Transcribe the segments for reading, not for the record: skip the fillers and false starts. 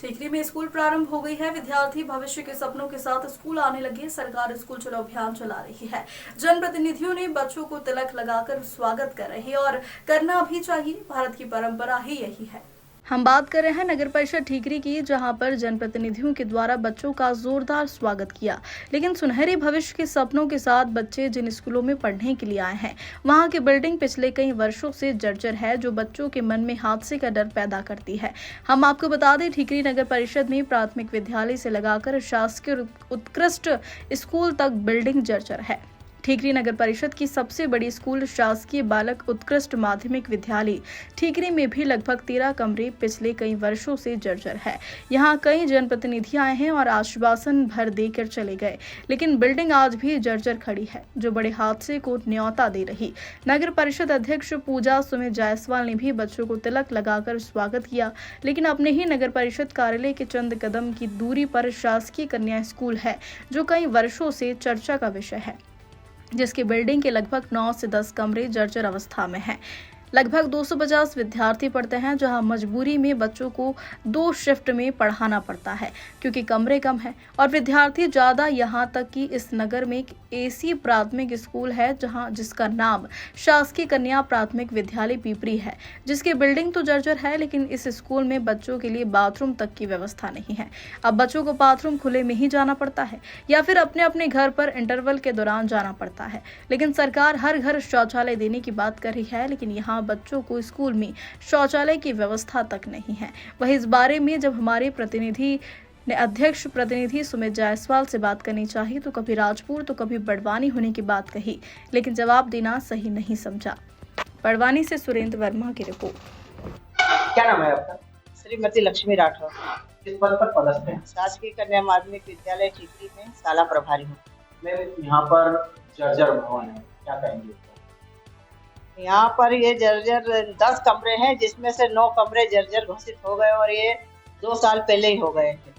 ठीकरी में स्कूल प्रारंभ हो गई है। विद्यार्थी भविष्य के सपनों के साथ स्कूल आने लगे। सरकार स्कूल चलो अभियान चला रही है। जनप्रतिनिधियों ने बच्चों को तिलक लगाकर स्वागत कर रहे हैं और करना भी चाहिए। भारत की परंपरा ही यही है। हम बात कर रहे हैं नगर परिषद ठीकरी की, जहां पर जनप्रतिनिधियों के द्वारा बच्चों का जोरदार स्वागत किया। लेकिन सुनहरे भविष्य के सपनों के साथ बच्चे जिन स्कूलों में पढ़ने के लिए आए हैं, वहां की बिल्डिंग पिछले कई वर्षों से जर्जर है, जो बच्चों के मन में हादसे का डर पैदा करती है। हम आपको बता दें, ठीकरी नगर परिषद में प्राथमिक विद्यालय से लगाकर शासकीय उत्कृष्ट स्कूल तक बिल्डिंग जर्जर है। ठीकरी नगर परिषद की सबसे बड़ी स्कूल शासकीय बालक उत्कृष्ट माध्यमिक विद्यालय ठीकरी में भी लगभग 13 कमरे पिछले कई वर्षों से जर्जर है। यहाँ कई जनप्रतिनिधि आए हैं और आश्वासन भर देकर चले गए, लेकिन बिल्डिंग आज भी जर्जर खड़ी है, जो बड़े हादसे को न्योता दे रही। नगर परिषद अध्यक्ष पूजा सुमित जायसवाल ने भी बच्चों को तिलक लगाकर स्वागत किया, लेकिन अपने ही नगर परिषद कार्यालय के चंद कदम की दूरी पर शासकीय कन्या स्कूल है, जो कई वर्षों से चर्चा का विषय है, जिसकी बिल्डिंग के लगभग 9 से 10 कमरे जर्जर अवस्था में हैं। लगभग 250 विद्यार्थी पढ़ते हैं, जहां मजबूरी में बच्चों को 2 शिफ्ट में पढ़ाना पड़ता है क्योंकि कमरे कम हैं और विद्यार्थी ज़्यादा। यहां तक कि इस नगर में एक एसी प्राथमिक स्कूल है, जिसका नाम शासकीय कन्या प्राथमिक विद्यालय पीपरी है, जिसकी बिल्डिंग तो जर्जर है, लेकिन इस स्कूल में बच्चों के लिए बाथरूम तक की व्यवस्था नहीं है। अब बच्चों को बाथरूम खुले में ही जाना पड़ता है या फिर अपने अपने घर पर इंटरवल के दौरान जाना पड़ता है। लेकिन सरकार हर घर शौचालय देने की बात कर रही है, लेकिन यहाँ बच्चों को स्कूल में शौचालय की व्यवस्था तक नहीं है। वही इस बारे में जब हमारे प्रतिनिधि ने अध्यक्ष प्रतिनिधि सुमित जायसवाल से बात करनी चाहिए तो कभी राजपुर तो कभी बड़वानी होने की बात कही, लेकिन जवाब देना सही नहीं समझा। बड़वानी से सुरेंद्र वर्मा की रिपोर्ट। क्या नाम है आपका? श्रीमती लक्ष्मी राठौर। किस पद पर पदस्थ हैं? शासकीय कन्या माध्यमिक विद्यालय ठीकरी में शाला प्रभारी हूँ। मैं यहाँ पर जर्जर भवन है, क्या कहेंगे? यहाँ पर ये जर्जर 10 कमरे हैं, जिसमें से 9 कमरे जर्जर घोषित हो गए और ये 2 साल पहले ही हो गए थे।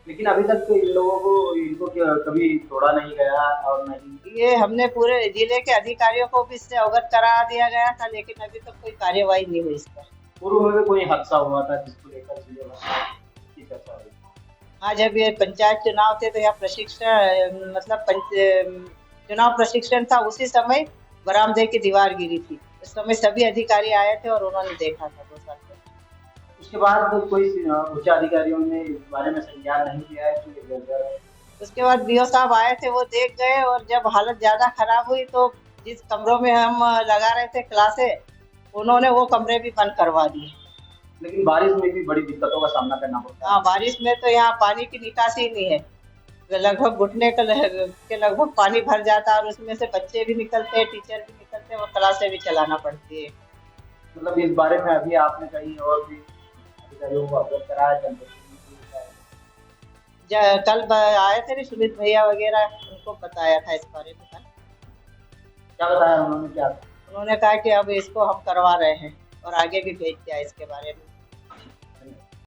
लेकिन अभी तक तो इन लोगों को इनको कभी तोड़ा नहीं गया और नहीं। ये हमने पूरे जिले के अधिकारियों को भी इससे अवगत करा दिया गया था, लेकिन अभी तक कोई कार्यवाही नहीं हुई इस पर। पूर्व में भी कोई हादसा हुआ था जिसको लेकर जिले की चर्चा हुई? हाँ, जब ये पंचायत चुनाव थे तो यहाँ प्रशिक्षण चुनाव प्रशिक्षण था, उसी समय बरामदे की दीवार गिरी थी। उस समय सभी अधिकारी आए थे और उन्होंने देखा था 2 साल पहले। उसके बाद कोई उच्च अधिकारियों ने इस बारे में संज्ञान नहीं लिया है कि ये जर्जर है? उसके बाद बीओ साहब आए थे, वो देख गए और जब हालत ज्यादा खराब हुई तो जिस कमरों में हम लगा रहे थे क्लासें, उन्होंने वो कमरे भी बंद करवा दिए। लेकिन बारिश में भी बड़ी दिक्कतों का सामना करना पड़ता है। हाँ, बारिश में तो यहाँ पानी की निकासी ही नहीं है। लगभग घुटने के लगभग पानी भर जाता है और उसमें से बच्चे भी निकलते हैं, टीचर भी निकलते हैं और क्लासें भी चलाना पड़ती है। मतलब इस बारे में अभी आपने कहीं और भी अधिकारियों को अवगत कराया? कल आए थे सुमित भैया वगैरह, उनको बताया था इस बारे में। कल क्या बताया उन्होंने? क्या उन्होंने कहा कि अब इसको हम करवा रहे हैं और आगे भी भेज दिया इसके बारे में।